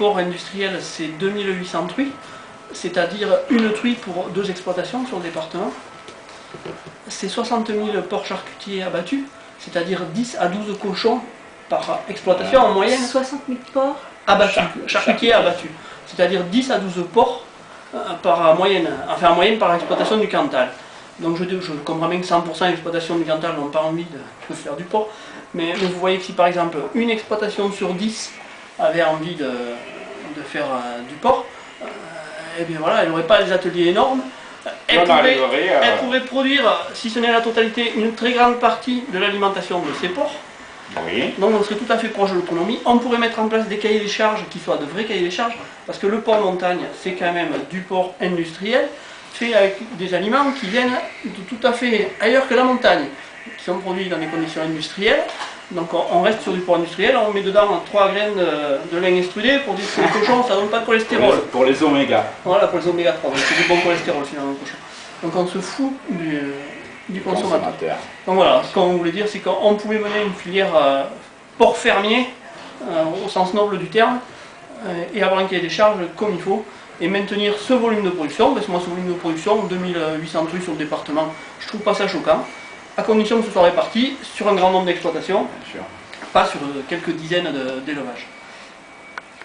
porc industriel, c'est 2800 truies, c'est-à-dire une truie pour 2 exploitations sur le département. C'est 60 000 porcs charcutiers abattus, c'est-à-dire 10 à 12 cochons par exploitation en moyenne. 60 000 porcs abattus, charcutiers abattus, c'est-à-dire 10 à 12 porcs par moyenne, enfin en moyenne par exploitation du Cantal. Donc je comprends bien que 100% d'exploitation du Cantal n'ont pas envie de faire du porc, mais vous voyez que si par exemple une exploitation sur 10 avait envie de faire du porc, et bien voilà, elle n'aurait pas des ateliers énormes. Elle pourrait produire, si ce n'est la totalité, une très grande partie de l'alimentation de ces porcs. Oui. Donc on serait tout à fait proche de l'autonomie. On pourrait mettre en place des cahiers des charges qui soient de vrais cahiers des charges, parce que le porc montagne, c'est quand même du porc industriel, fait avec des aliments qui viennent de tout à fait ailleurs que la montagne, qui sont produits dans des conditions industrielles. Donc on reste sur du porc industriel, on met dedans 3 graines de lin extrudé pour dire que les cochons ça donne pas de cholestérol. Pour les oméga. Voilà, pour les oméga 3, donc c'est du bon cholestérol finalement le cochon. Donc on se fout du consommateur. Donc voilà, ce qu'on voulait dire c'est qu'on pouvait mener une filière porc fermier, au sens noble du terme, et avoir un cahier des charges comme il faut, et maintenir ce volume de production, parce que moi ce volume de production, 2800 truies sur le département, je trouve pas ça choquant, à condition que ce soit réparti sur un grand nombre d'exploitations, pas sur quelques dizaines d'élevages.